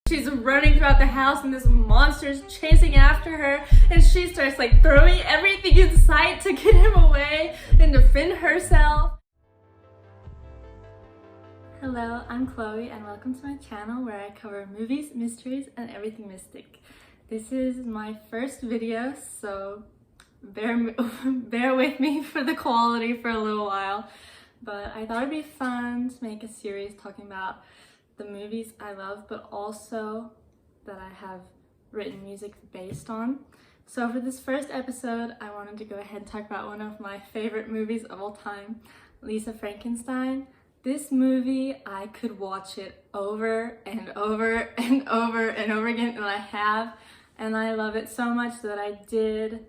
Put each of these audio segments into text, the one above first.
She's running throughout the house and this monster's chasing after her, and she starts like throwing everything in sight to get him away and defend herself. Hello, I'm Chloe and welcome to my channel where I cover movies, mysteries, and everything mystic. This is my first video, so bear with me for the quality for a little while. But I thought it'd be fun to make a series talking about the movies I love, but also that I have written music based on. So for this first episode, I wanted to go ahead and talk about one of my favorite movies of all time, Lisa Frankenstein. This movie, I could watch it over and over and over and over again, and I have, and I love it so much that I did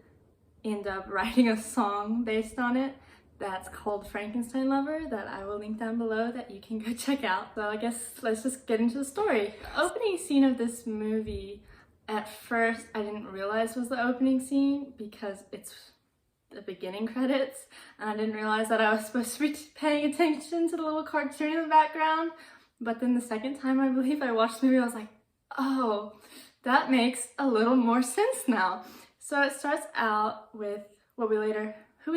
end up writing a song based on it that's called Frankenstein Lover that I will link down below that you can go check out. So I guess let's just get into the story. The opening scene of this movie, at first I didn't realize was the opening scene because it's the beginning credits, and I didn't realize that I was supposed to be paying attention to the little cartoon in the background. But then the second time I believe I watched the movie, I was like, oh, that makes a little more sense now. So it starts out with who we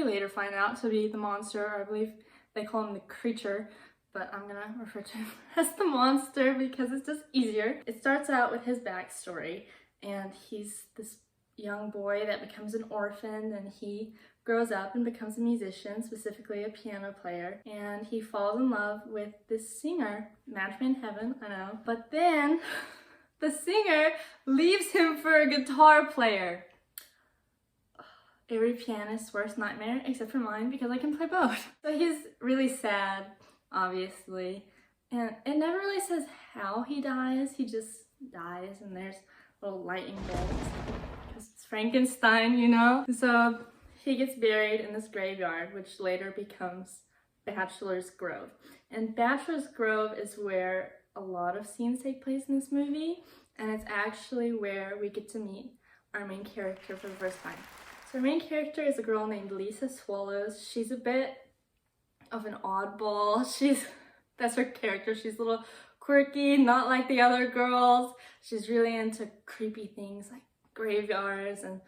later find out to be the monster, or I believe they call him the creature, but I'm gonna refer to him as the monster because it's just easier. It starts out with his backstory, and he's this young boy that becomes an orphan, and he grows up and becomes a musician, specifically a piano player, and he falls in love with this singer, match made in heaven, I know, but then the singer leaves him for a guitar player. Every pianist's worst nightmare, except for mine, because I can play both. So he's really sad, obviously, and it never really says how he dies. He just dies, and there's little lightning bolts, because it's Frankenstein, you know? So he gets buried in this graveyard, which later becomes Bachelor's Grove. And Bachelor's Grove is where a lot of scenes take place in this movie, and it's actually where we get to meet our main character for the first time. So our main character is a girl named Lisa Swallows. She's a bit of an oddball. That's her character. She's a little quirky, not like the other girls. She's really into creepy things like graveyards, and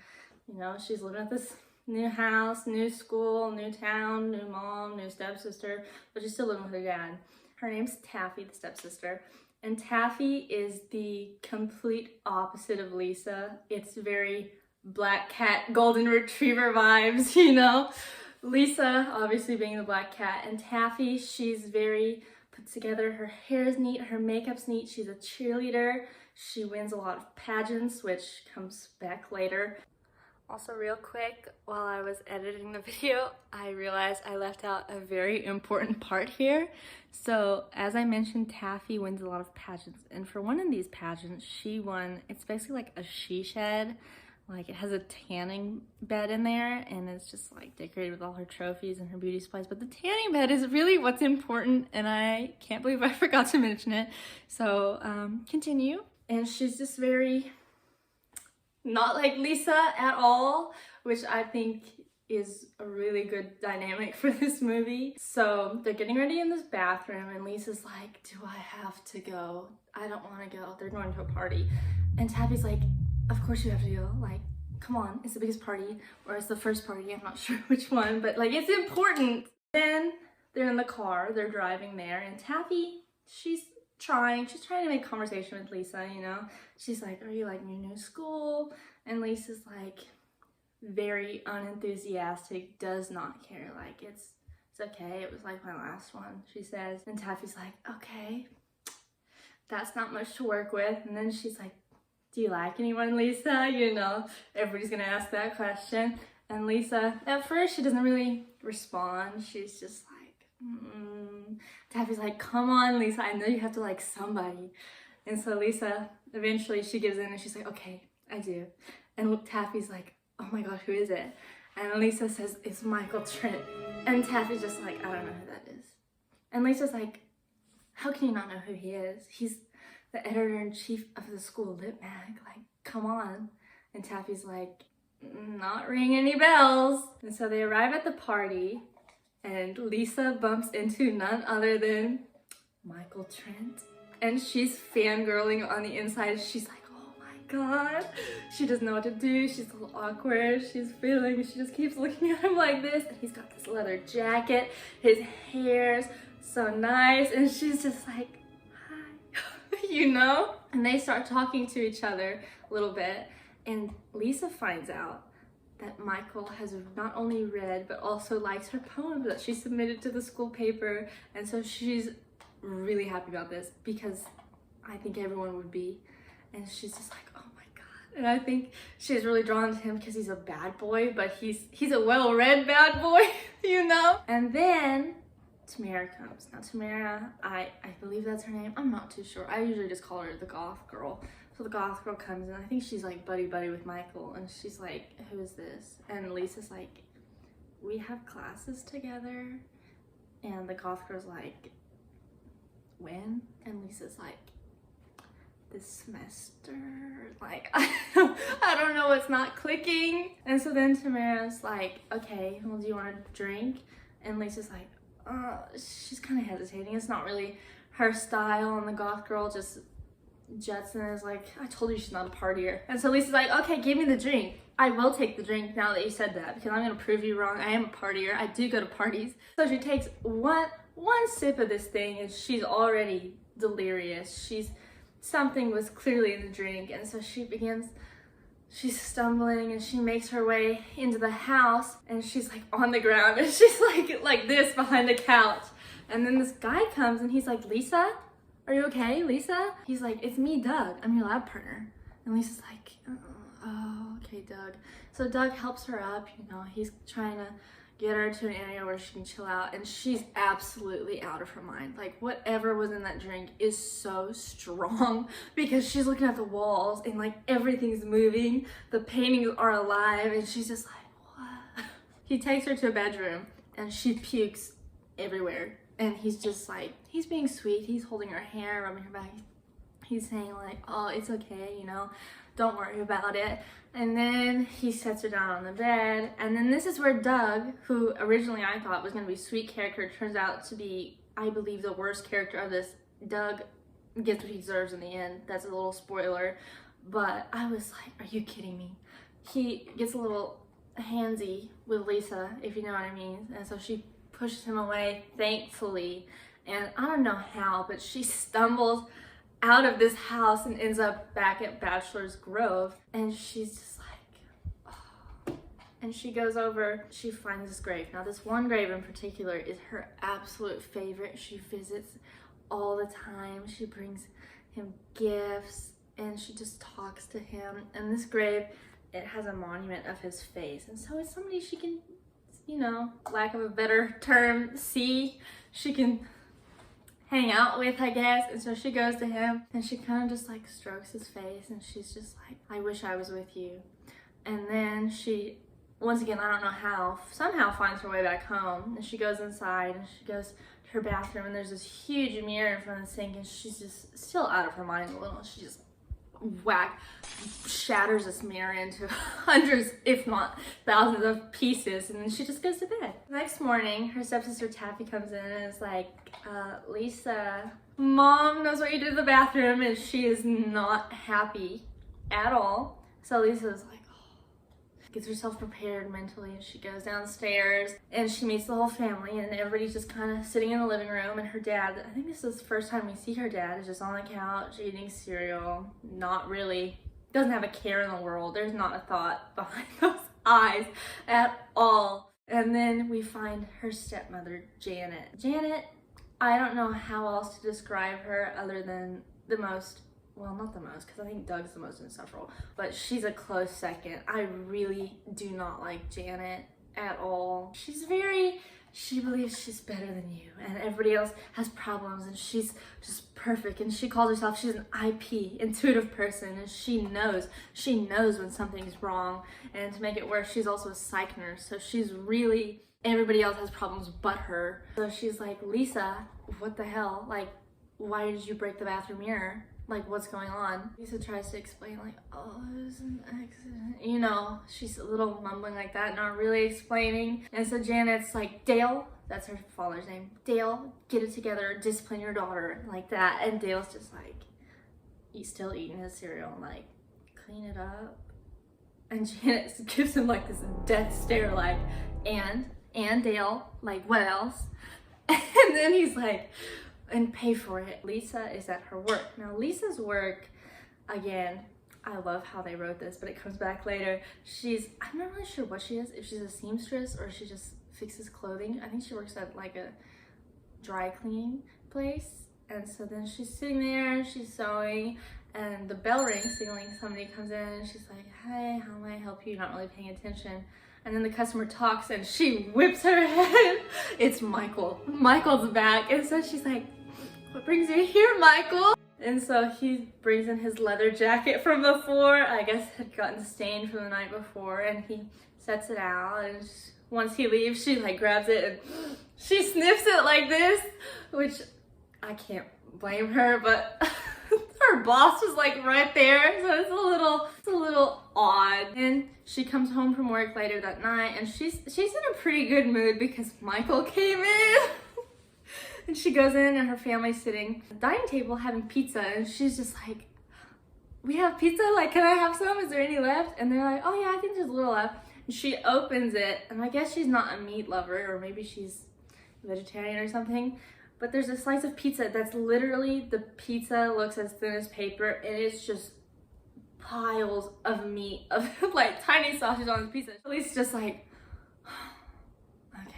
you know, she's living at this new house, new school, new town, new mom, new stepsister, but she's still living with her dad. Her name's Taffy, the stepsister. And Taffy is the complete opposite of Lisa. It's very black cat, golden retriever vibes, you know? Lisa, obviously being the black cat, and Taffy, she's very put together. Her hair's neat, her makeup's neat, she's a cheerleader. She wins a lot of pageants, which comes back later. Also, real quick, while I was editing the video, I realized I left out a very important part here. So, as I mentioned, Taffy wins a lot of pageants, and for one of these pageants, she won, it's basically like a she shed. Like, it has a tanning bed in there, and it's just like decorated with all her trophies and her beauty supplies. But the tanning bed is really what's important, and I can't believe I forgot to mention it. So, continue. And she's just very not like Lisa at all, which I think is a really good dynamic for this movie. So they're getting ready in this bathroom, and Lisa's like, do I have to go? I don't want to go. They're going to a party. And Taffy's like, of course you have to go. Like, come on, it's the biggest party, or it's the first party, I'm not sure which one, but like, it's important. Then they're in the car, they're driving there, and Taffy, she's trying to make conversation with Lisa, you know? She's like, are you like your new school? And Lisa's like very unenthusiastic, does not care, like it's okay, it was like my last one, she says. And Taffy's like, okay, that's not much to work with. And then she's like, do you like anyone, Lisa? You know, everybody's gonna ask that question. And Lisa, at first, she doesn't really respond. She's just like, Taffy's like, come on, Lisa, I know you have to like somebody. And so Lisa, eventually she gives in and she's like, okay, I do. And Taffy's like, oh my God, who is it? And Lisa says, it's Michael Trent. And Taffy's just like, I don't know who that is. And Lisa's like, how can you not know who he is? He's the editor-in-chief of the school lit mag, like, come on. And Taffy's like, not ring any bells. And so they arrive at the party, and Lisa bumps into none other than Michael Trent. and she's fangirling on the inside. She's like, oh my god. She doesn't know what to do. She's a little awkward. She's feeling, she just keeps looking at him like this. And he's got this leather jacket. His hair's so nice. And she's just like, hi, you know? And they start talking to each other a little bit. And Lisa finds out that Michael has not only read, but also likes her poem that she submitted to the school paper. And so she's really happy about this, because I think everyone would be. And she's just like, oh my god. And I think she's really drawn to him because he's a bad boy, but he's a well-read bad boy, you know? And then Tamara comes. Now Tamara, I believe that's her name. I'm not too sure. I usually just call her the goth girl. So the goth girl comes in. I think she's like buddy with Michael, and she's like, who is this? And Lisa's like, we have classes together. And the goth girl's like, when? And Lisa's like, this semester. Like, I don't know, it's not clicking. And so then Tamara's like, okay, well, do you want a drink? And Lisa's like, she's kind of hesitating. It's not really her style. And the goth girl just Jetson is like, I told you she's not a partier. And so Lisa's like, okay, give me the drink. I will take the drink now that you said that, because I'm gonna prove you wrong. I am a partier. I do go to parties. So she takes one sip of this thing, and she's already delirious. Something was clearly in the drink. And so she's stumbling, and she makes her way into the house, and she's like on the ground, and she's like this behind the couch. And then this guy comes, and he's like, Lisa? Are you okay, Lisa? He's like, it's me, Doug. I'm your lab partner. And Lisa's like, oh, okay, Doug. So Doug helps her up, you know, he's trying to get her to an area where she can chill out, and she's absolutely out of her mind. Like, whatever was in that drink is so strong, because she's looking at the walls and like everything's moving. The paintings are alive, and she's just like, what? He takes her to a bedroom, and she pukes everywhere. And he's just like, he's being sweet. He's holding her hair, rubbing her back. He's saying like, oh, it's okay, you know, don't worry about it. And then he sets her down on the bed. And then this is where Doug, who originally I thought was going to be a sweet character, turns out to be, I believe, the worst character of this. Doug gets what he deserves in the end. That's a little spoiler. But I was like, are you kidding me? He gets a little handsy with Lisa, if you know what I mean. And so she pushes him away, thankfully. And I don't know how, but she stumbles out of this house and ends up back at Bachelor's Grove. And she's just like, oh. And she goes over, she finds this grave. Now this one grave in particular is her absolute favorite. She visits all the time. She brings him gifts, and she just talks to him. And this grave, it has a monument of his face. And so it's somebody she can, you know, lack of a better term, see, she can hang out with, I guess. And so she goes to him, and she kind of just like strokes his face, and she's just like, I wish I was with you. And then she, once again, I don't know how, somehow finds her way back home, and she goes inside, and she goes to her bathroom, and there's this huge mirror in front of the sink, and she's just still out of her mind a little. She just shatters this mirror into hundreds, if not thousands of pieces, and then she just goes to bed. Next morning, her stepsister Taffy comes in and is like, Lisa, Mom knows what you did in the bathroom, and she is not happy at all. So Lisa's like, gets herself prepared mentally, and she goes downstairs, and she meets the whole family, and everybody's just kind of sitting in the living room. And her dad, I think this is the first time we see her dad, is just on the couch eating cereal, not really, doesn't have a care in the world. There's not a thought behind those eyes at all. And then we find her stepmother, Janet. Janet, I don't know how else to describe her other than the most, well, not the most, because I think Doug's the most insufferable, but she's a close second. I really do not like Janet at all. She believes she's better than you, and everybody else has problems, and she's just perfect. And she calls herself, she's an IP, intuitive person, and she knows when something's wrong. And to make it worse, she's also a psych nurse, so she's really, everybody else has problems but her. So she's like, Lisa, what the hell? Like, why did you break the bathroom mirror? Like, what's going on? Lisa tries to explain, like, oh, it was an accident. You know, she's a little mumbling like that, not really explaining. And so Janet's like, Dale, that's her father's name. Dale, get it together, discipline your daughter, like that. And Dale's just like, he's still eating his cereal, like, clean it up. And Janet gives him like this death stare, like, and Dale, like, what else? And then he's like, and pay for it. Lisa is at her work. Now Lisa's work, again, I love how they wrote this, but it comes back later. I'm not really sure what she is, if she's a seamstress or she just fixes clothing. I think she works at like a dry cleaning place. And so then she's sitting there, she's sewing, and the bell rings, signaling somebody comes in, and she's like, hey, how may I help you? Not really paying attention. And then the customer talks and she whips her head. It's Michael. Michael's back. And so she's like, what brings you here, Michael? And so he brings in his leather jacket from before. I guess it had gotten stained from the night before, and he sets it out. And once he leaves, she like grabs it and she sniffs it like this, which I can't blame her, but her boss was like right there, so it's a little odd. And she comes home from work later that night, and she's in a pretty good mood because Michael came in. And she goes in, and her family's sitting at the dining table having pizza, and she's just like, we have pizza, like, can I have some? Is there any left? And they're like, oh yeah, I think there's a little left. And she opens it, and I guess she's not a meat lover, or maybe she's vegetarian or something, but there's a slice of pizza that's literally, the pizza looks as thin as paper, and it's just piles of meat, of like tiny sausage on this pizza. Lisa's just like, okay,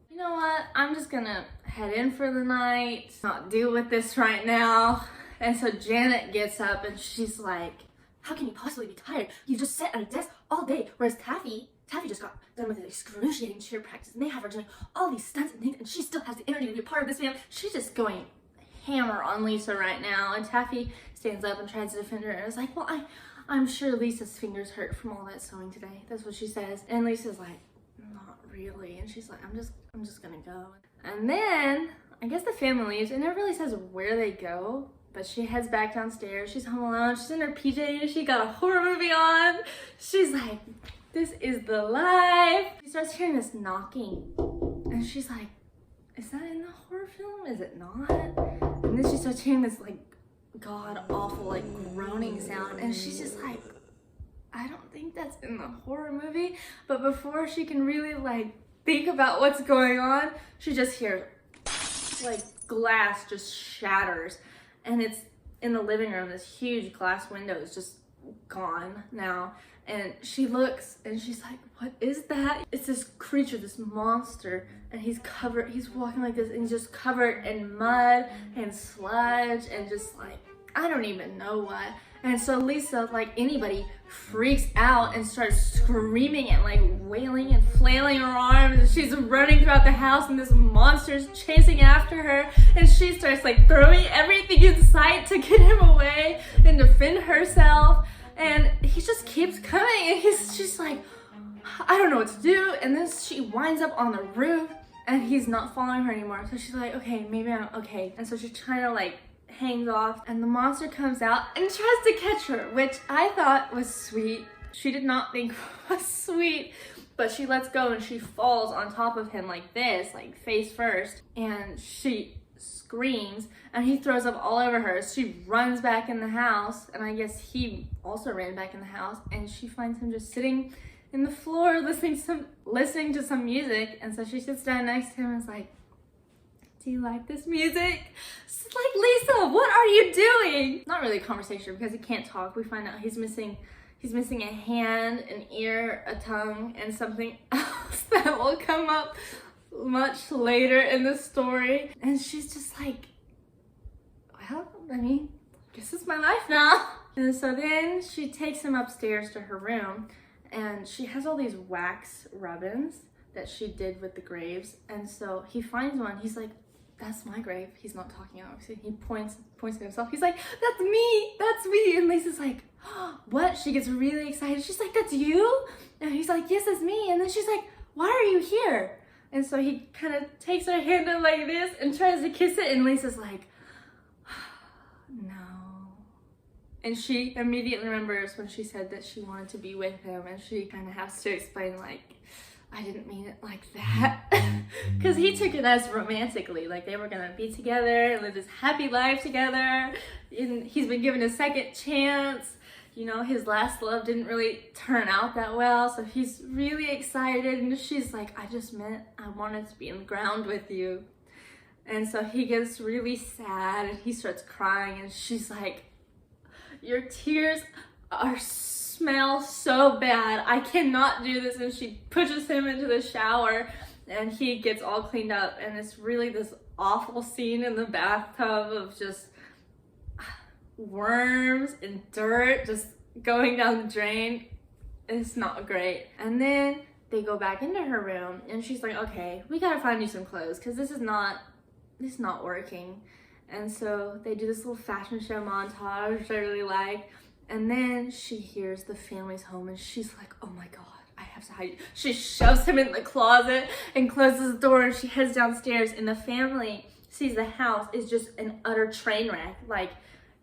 you know what? I'm just gonna head in for the night, not deal with this right now. And so Janet gets up and she's like, how can you possibly be tired? You just sat at a desk all day, whereas Taffy just got done with an excruciating cheer practice, and they have her doing all these stunts and things, and she still has the energy to be a part of this family. She's just going hammer on Lisa right now, and Taffy stands up and tries to defend her, and is like, well, I'm sure Lisa's fingers hurt from all that sewing today. That's what she says. And Lisa's like, not really. And she's like, I'm just gonna go. And then I guess the family leaves. It never really says where they go, but she heads back downstairs. She's home alone. She's in her PJs. She got a horror movie on. She's like, this is the life. She starts hearing this knocking, and she's like, is that in the horror film? Is it not? And then she starts hearing this like god awful like groaning sound, and she's just like, I don't think that's in the horror movie. But before she can really like think about what's going on, she just hears like glass just shatters, and it's in the living room. This huge glass window is just gone now, and she looks and she's like, what is that? It's this creature, this monster, and he's walking like this, and he's just covered in mud and sludge and just like, I don't even know what. And so Lisa, like anybody, freaks out and starts screaming and like wailing and flailing her arms, and she's running throughout the house, and this monster's chasing after her, and she starts like throwing everything in sight to get him away and defend herself, and he just keeps coming, and she's like, I don't know what to do. And then she winds up on the roof, and he's not following her anymore, so she's like, okay, maybe I'm okay. And so she's trying to like hangs off, and the monster comes out and tries to catch her, which I thought was sweet. She did not think was sweet, but she lets go and she falls on top of him like this, like face first, and she screams, and he throws up all over her. She runs back in the house, and I guess he also ran back in the house, and she finds him just sitting in the floor listening to some music. And so she sits down next to him and is like, do you like this music? It's like, Lisa, what are you doing? Not really a conversation because he can't talk. We find out he's missing a hand, an ear, a tongue, and something else that will come up much later in the story. And she's just like, well, I mean, this is my life now. And so then she takes him upstairs to her room, and she has all these wax rub-ins that she did with the graves. And so he finds one. He's like, that's my grave. He's not talking, obviously. He points at himself. He's like, that's me. And Lisa's like, oh, what? She gets really excited. She's like, that's you? And he's like, yes, it's me. And then she's like, why are you here? And so he kind of takes her hand up like this and tries to kiss it, and Lisa's like, no. And she immediately remembers when she said that she wanted to be with him, and she kind of has to explain like, I didn't mean it like that. Because he took it as romantically, like they were gonna be together, live this happy life together, and he's been given a second chance. You know, his last love didn't really turn out that well, so he's really excited, and she's like, I just meant I wanted to be in the ground with you. And so he gets really sad and he starts crying, and she's like, your tears smell so bad, I cannot do this. And she pushes him into the shower and he gets all cleaned up, and it's really this awful scene in the bathtub of just worms and dirt just going down the drain. It's not great. And then they go back into her room and she's like, okay, we gotta find you some clothes because this is not working. And so they do this little fashion show montage, which I really like. And then she hears the family's home and she's like, oh my God, I have to hide you. She shoves him in the closet and closes the door, and she heads downstairs, and the family sees the house is just an utter train wreck. Like,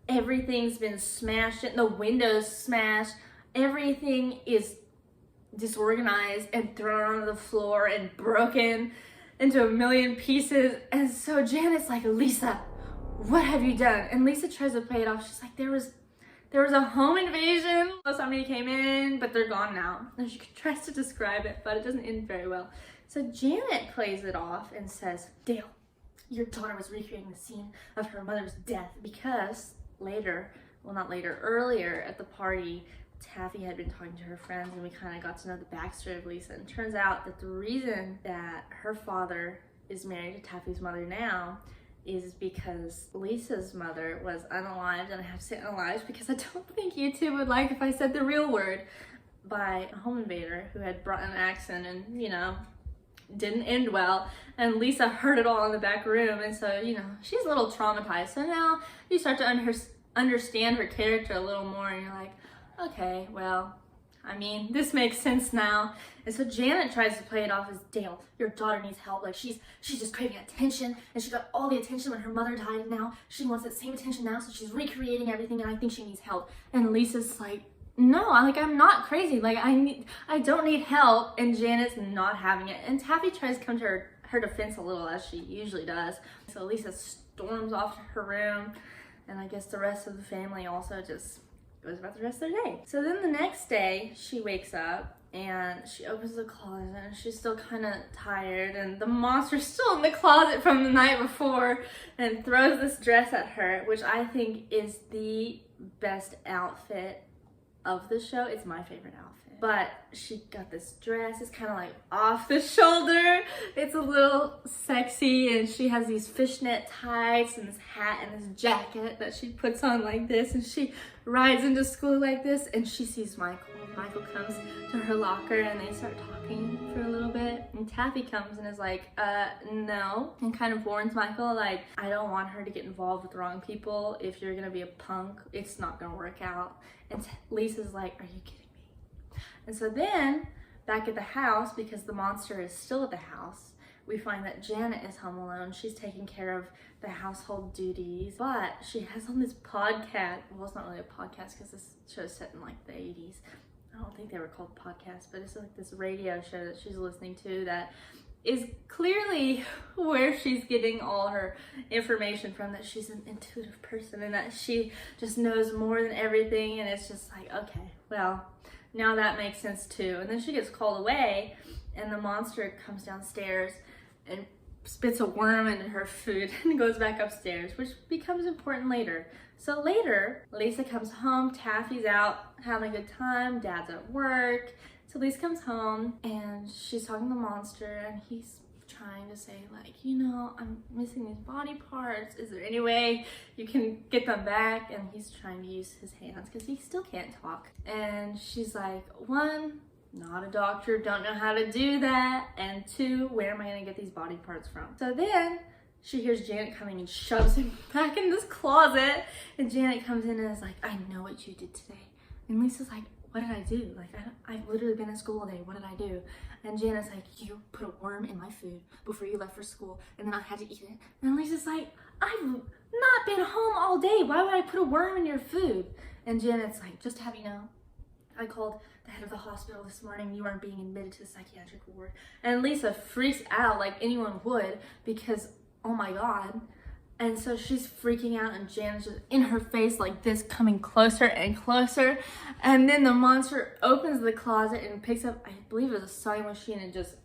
everything's been smashed and the windows smashed. Everything is disorganized and thrown onto the floor and broken into a million pieces. And so Janet's like, Lisa, what have you done? And Lisa tries to play it off. She's like, there was a home invasion. Somebody came in, but they're gone now. And she tries to describe it, but it doesn't end very well. So Janet plays it off and says, Dale, your daughter was recreating the scene of her mother's death because earlier at the party, Taffy had been talking to her friends and we kind of got to know the backstory of Lisa. And it turns out that the reason that her father is married to Taffy's mother now is because Lisa's mother was unalived, and I have to say unalived because I don't think YouTube would like if I said the real word, by a home invader who had brought an accent and, you know, didn't end well. And Lisa heard it all in the back room, and so, you know, she's a little traumatized. So now you start to understand her character a little more, and you're like, okay, well, I mean, this makes sense now. And so Janet tries to play it off as, Dale, your daughter needs help. Like, she's just craving attention, and she got all the attention when her mother died, and now she wants that same attention now, so she's recreating everything, and I think she needs help. And Lisa's like, no, I'm not crazy. Like, I don't need help. And Janet's not having it. And Taffy tries to come to her defense a little, as she usually does. So Lisa storms off to her room, and I guess the rest of the family also just goes about the rest of their day. So then the next day, she wakes up and she opens the closet and she's still kind of tired, and the monster's still in the closet from the night before, and throws this dress at her, which I think is the best outfit of the show. It's my favorite outfit. But she got this dress, it's kind of like off the shoulder. It's a little sexy, and she has these fishnet tights and this hat and this jacket that she puts on like this, and she rides into school like this, and she sees Michael. Michael comes to her locker and they start talking for a little bit, and Taffy comes and is like, no, and kind of warns Michael, like, I don't want her to get involved with the wrong people. If you're gonna be a punk, it's not gonna work out. And Lisa's like, are you kidding me? And so then, back at the house, because the monster is still at the house, we find that Janet is home alone. She's taking care of the household duties, but she has on this podcast. Well, it's not really a podcast because this show's set in like the 80s. I don't think they were called podcasts, but it's like this radio show that she's listening to that is clearly where she's getting all her information from, that she's an intuitive person and that she just knows more than everything. And it's just like, okay, well, now that makes sense too. And then she gets called away, and the monster comes downstairs and spits a worm into her food and goes back upstairs, which becomes important later. So later, Lisa comes home, Taffy's out having a good time, Dad's at work. So Lisa comes home and she's talking to the monster, and he's trying to say, like, you know, I'm missing these body parts. Is there any way you can get them back? And he's trying to use his hands because he still can't talk. And she's like, one, not a doctor, don't know how to do that. And two, where am I gonna get these body parts from? So then she hears Janet coming and shoves him back in this closet. And Janet comes in and is like, I know what you did today. And Lisa's like, what did I do? Like, I've literally been at school all day. What did I do? And Janet's like, you put a worm in my food before you left for school, and then I had to eat it. And Lisa's like, I've not been home all day. Why would I put a worm in your food? And Janet's like, just to have you know, I called the head of the hospital this morning. You aren't being admitted to the psychiatric ward. And Lisa freaks out like anyone would because, oh my God. And so she's freaking out and Janet's just in her face like this, coming closer and closer. And then the monster opens the closet and picks up, I believe it was a sewing machine, and just,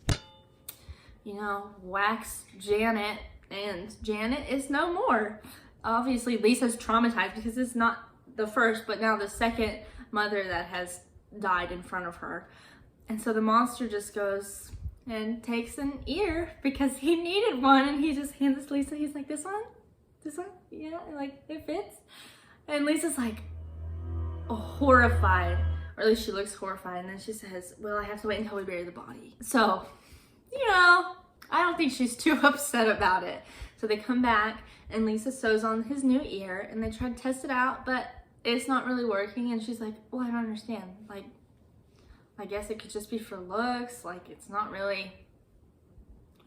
you know, whacks Janet. And Janet is no more. Obviously, Lisa's traumatized because it's not the first, but now the second mother that has died in front of her. And so the monster just goes and takes an ear because he needed one, and he just hands it to Lisa. He's like, this one? This one? Yeah, like it fits. And Lisa's like horrified, or at least she looks horrified. And then she says, well, I have to wait until we bury the body. So, you know, I don't think she's too upset about it. So they come back and Lisa sews on his new ear and they try to test it out, but it's not really working. And she's like, well, I don't understand. Like, I guess it could just be for looks. Like, it's not really,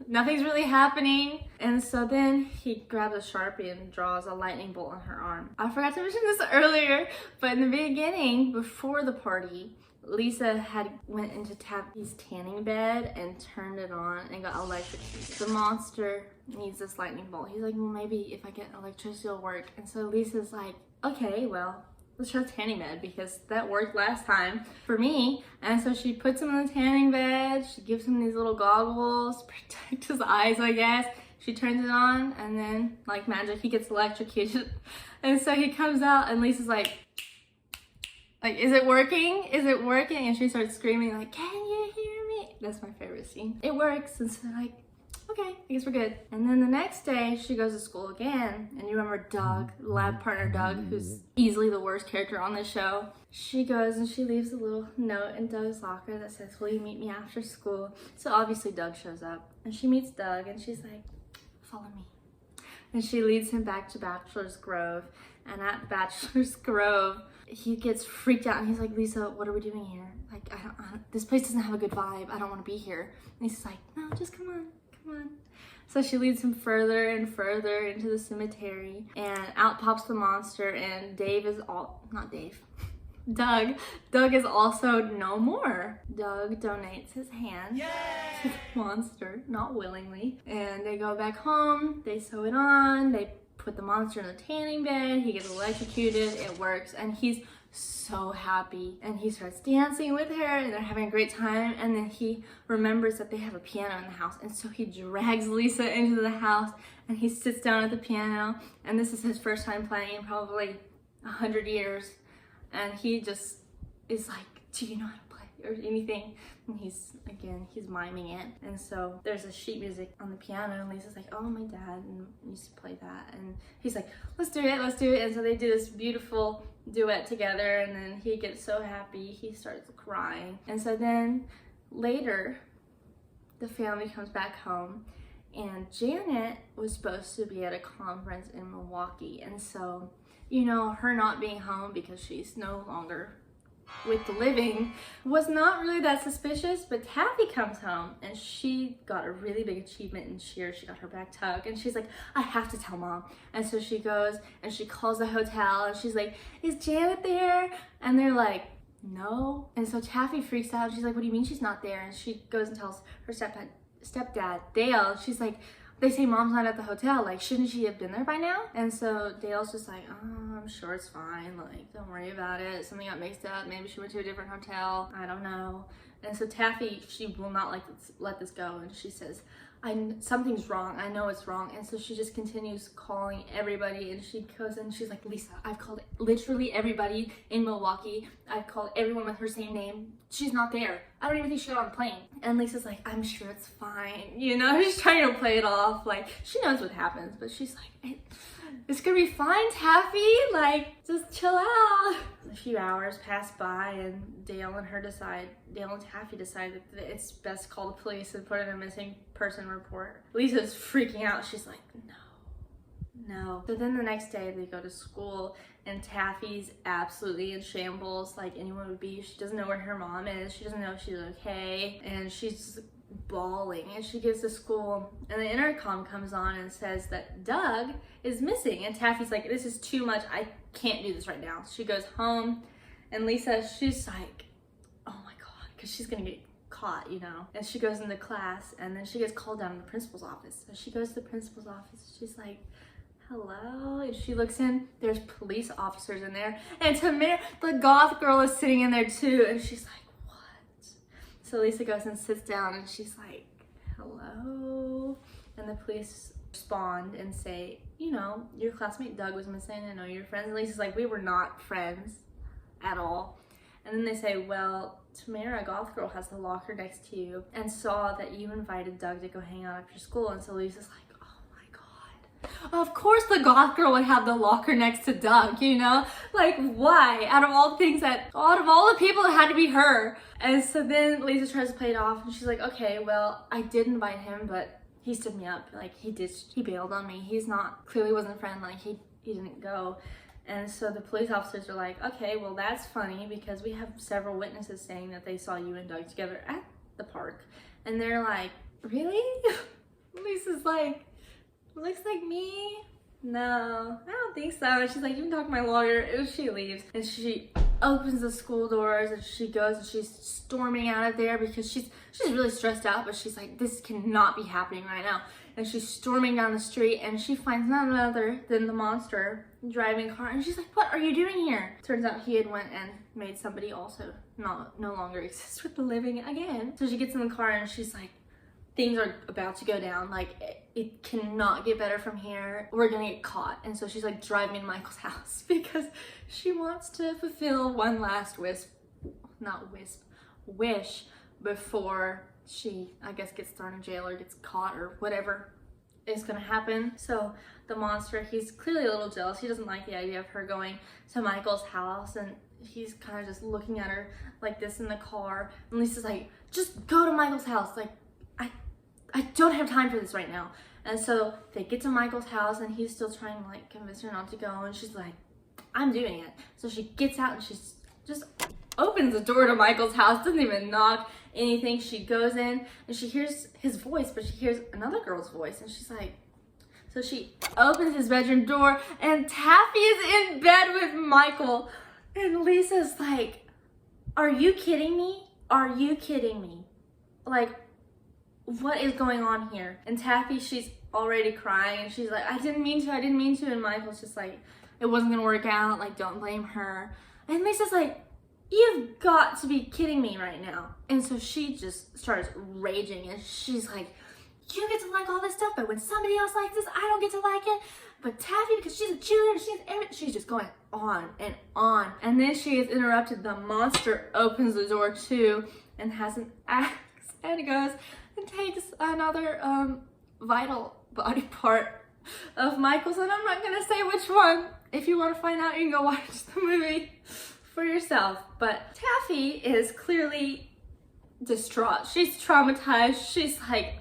nothing's really happening. And so then he grabs a Sharpie and draws a lightning bolt on her arm. I forgot to mention this earlier, but in the beginning, before the party, Lisa had went into Tabby's tanning bed and turned it on and got electrocuted. The monster needs this lightning bolt. He's like, well, maybe if I get electricity it'll work. And so Lisa's like, okay, well, let's try the tanning bed because that worked last time for me. And so she puts him in the tanning bed. She gives him these little goggles to protect his eyes, I guess. She turns it on and then, like magic, he gets electrocuted. And so he comes out and Lisa's like, is it working? Is it working? And she starts screaming like, can you hear me? That's my favorite scene. It works. And so they're like, okay, I guess we're good. And then the next day she goes to school again. And you remember Doug, lab partner Doug, who's easily the worst character on the show. She goes and she leaves a little note in Doug's locker that says, will you meet me after school? So obviously Doug shows up and she meets Doug and she's like, follow me. And she leads him back to Bachelor's Grove. And at Bachelor's Grove, he gets freaked out and he's like, Lisa, what are we doing here? Like, I don't, this place doesn't have a good vibe. I don't want to be here. And he's like, no, just come on, come on. So she leads him further and further into the cemetery, and out pops the monster, and Dave is Doug is also no more. Doug donates his hand to the monster, not willingly. And they go back home, they sew it on, they put the monster in the tanning bed, he gets electrocuted, it works, and he's so happy. And he starts dancing with her and they're having a great time, and then he remembers that they have a piano in the house, and so he drags Lisa into the house and he sits down at the piano, and this is his first time playing in probably 100 years, and he just is like, do you know how to play or anything? And he's miming it. And so there's a sheet music on the piano, and Lisa's like, oh, my dad used to play that. And he's like, let's do it. And so they do this beautiful duet together, and then he gets so happy, he starts crying. And so then later, the family comes back home, and Janet was supposed to be at a conference in Milwaukee. And so, you know, her not being home because she's no longer with the living was not really that suspicious. But Taffy comes home and she got a really big achievement in cheer. She got her back tugged and she's like, I have to tell mom. And so she goes and she calls the hotel and she's like, is Janet there? And they're like, no. And so Taffy freaks out. She's like, what do you mean she's not there? And she goes and tells her stepdad Dale. She's like, they say mom's not at the hotel, like, shouldn't she have been there by now? And so Dale's just like, oh, I'm sure it's fine, like, don't worry about it, something got mixed up, maybe she went to a different hotel, I don't know. And so Taffy, she will not let this go, and she says, something's wrong, I know it's wrong. And so she just continues calling everybody, and she goes and she's like, Lisa, I've called literally everybody in Milwaukee, I've called everyone with her same name, she's not there, I don't even think she got on the plane. And Lisa's like, I'm sure it's fine, you know, she's trying to play it off, like, she knows what happens, but she's like, it's gonna be fine, Taffy, like, just chill out. A few hours pass by, and Dale and Taffy decide that it's best to call the police and put in a missing person report. Lisa's freaking out. She's like, no. So then the next day they go to school, and Taffy's absolutely in shambles, like anyone would be. She doesn't know where her mom is. She doesn't know if she's okay, and she's bawling. And she gets to school, and the intercom comes on and says that Doug is missing. And Taffy's like, this is too much. I can't do this right now. She goes home, and Lisa, she's like, because she's gonna get caught, you know. And she goes into class, and then she gets called down to the principal's office. So she goes to the principal's office. She's like, hello, and she looks in. There's police officers in there, and Tamara, the goth girl, is sitting in there too. And she's like, what? So Lisa goes and sits down, and she's like, hello. And the police respond and say, you know, your classmate Doug was missing. I know you're friends. And Lisa's like, we were not friends at all. And then they say, well, Tamara, a goth girl, has the locker next to you and saw that you invited Doug to go hang out after school. And so Lisa's like, oh my God. Of course the goth girl would have the locker next to Doug, you know? Like, why? Out of all the people, it had to be her. And so then Lisa tries to play it off, and she's like, okay, well, I did invite him, but he stood me up. Like, he bailed on me. He's not, clearly wasn't a friend. Like, he didn't go. And so the police officers are like, okay, well, that's funny because we have several witnesses saying that they saw you and Doug together at the park. And they're like, really? Lisa's like, looks like me? No, I don't think so. And she's like, you can talk to my lawyer. And she leaves. And she opens the school doors, and she goes, and she's storming out of there because she's really stressed out, but she's like, this cannot be happening right now. And she's storming down the street, and she finds none other than the monster driving a car. And she's like, what are you doing here? Turns out he had went and made somebody also no longer exist with the living again. So she gets in the car, and she's like, things are about to go down. Like, it cannot get better from here. We're gonna get caught. And so she's like driving to Michael's house because she wants to fulfill one last wish before she, I guess, gets thrown in jail or gets caught or whatever is gonna happen. So the monster, he's clearly a little jealous. He doesn't like the idea of her going to Michael's house, and he's kind of just looking at her like this in the car. And Lisa's like, just go to Michael's house. Like, I don't have time for this right now. And so they get to Michael's house, and he's still trying to like convince her not to go. And she's like, I'm doing it. So she gets out, and she just opens the door to Michael's house, doesn't even knock anything. She goes in, and she hears his voice, but she hears another girl's voice. And she's like, so she opens his bedroom door, and Taffy is in bed with Michael. And Lisa's like, are you kidding me? Are you kidding me? Like, what is going on here? And Taffy, she's already crying, and she's like, I didn't mean to. And Michael's just like, it wasn't gonna work out. Like, don't blame her. And Lisa's like, you've got to be kidding me right now. And so she just starts raging, and she's like, you get to like all this stuff, but when somebody else likes this, I don't get to like it. But Taffy, because she's a cheerleader, she's just going on and on. And then she is interrupted. The monster opens the door too and has an axe and goes and takes another vital body part of Michael's, and I'm not gonna say which one. If you want to find out, you can go watch the movie for yourself. But Taffy is clearly distraught. She's traumatized. She's like,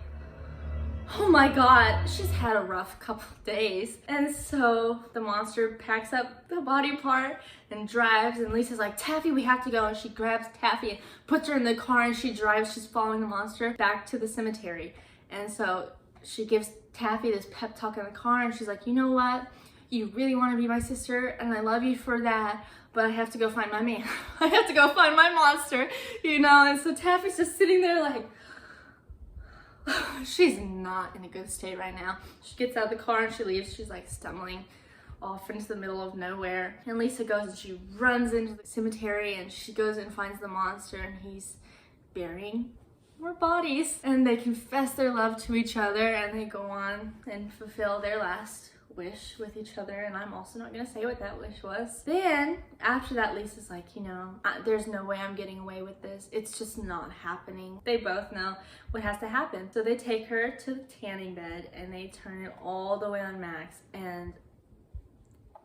oh my God, she's had a rough couple of days. And so the monster packs up the body part and drives, and Lisa's like, Taffy, we have to go. And she grabs Taffy and puts her in the car, and she drives, she's following the monster back to the cemetery. And so she gives Taffy this pep talk in the car, and she's like, you know what? You really want to be my sister, and I love you for that, but I have to go find my man. I have to go find my monster, you know? And so Taffy's just sitting there like, she's not in a good state right now. She gets out of the car and she leaves. She's like stumbling off into the middle of nowhere. And Lisa goes and she runs into the cemetery, and she goes and finds the monster, and he's burying more bodies. And they confess their love to each other, and they go on and fulfill their last wish with each other. And I'm also not gonna say what that wish was. Then after that, Lisa's like, you know, there's no way I'm getting away with this. It's just not happening. They both know what has to happen. So they take her to the tanning bed, and they turn it all the way on max, and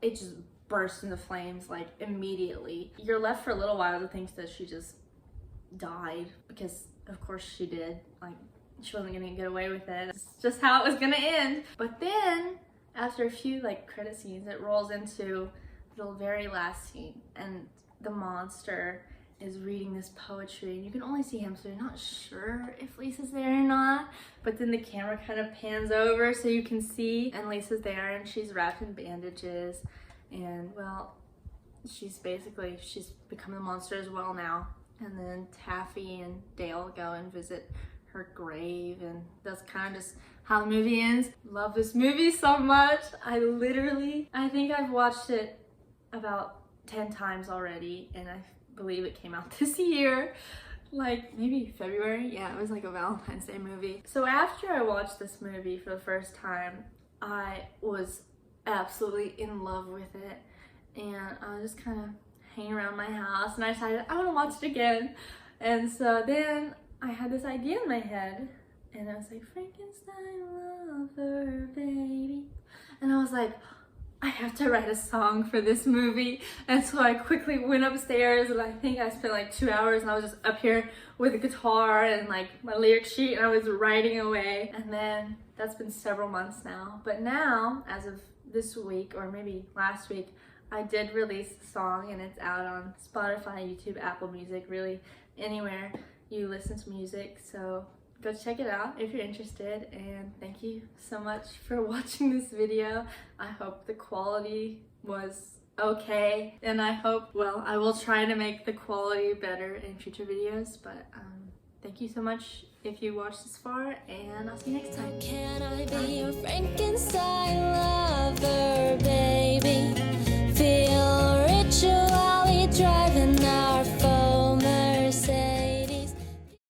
it just bursts into flames like immediately. You're left for a little while to think that she just died, because of course she did. Like, she wasn't gonna get away with it. It's just how it was gonna end. But then after a few like credit scenes, it rolls into the very last scene, and the monster is reading this poetry, and you can only see him, so you're not sure if Lisa's there or not. But then the camera kind of pans over so you can see, and Lisa's there, and she's wrapped in bandages, and well, she's become the monster as well now. And then Taffy and Dale go and visit her grave, and that's kind of just how the movie ends. Love this movie so much. I think I've watched it about 10 times already, and I believe it came out this year. Like maybe February. Yeah, it was like a Valentine's Day movie. So after I watched this movie for the first time, I was absolutely in love with it, and I was just kind of hanging around my house, and I decided I want to watch it again. And so then I had this idea in my head, and I was like, Frankenstein lover baby, and I was like, I have to write a song for this movie. And so I quickly went upstairs, and I think I spent like 2 hours, and I was just up here with a guitar and like my lyric sheet, and I was writing away. And then that's been several months now, but now as of this week, or maybe last week, I did release the song, and it's out on Spotify, YouTube, Apple Music, really anywhere you listen to music. So go check it out if you're interested, and thank you so much for watching this video. I hope the quality was okay, and I hope, well, I will try to make the quality better in future videos, but thank you so much if you watched this far, and I'll see you next time. Can I be your Frankenstein?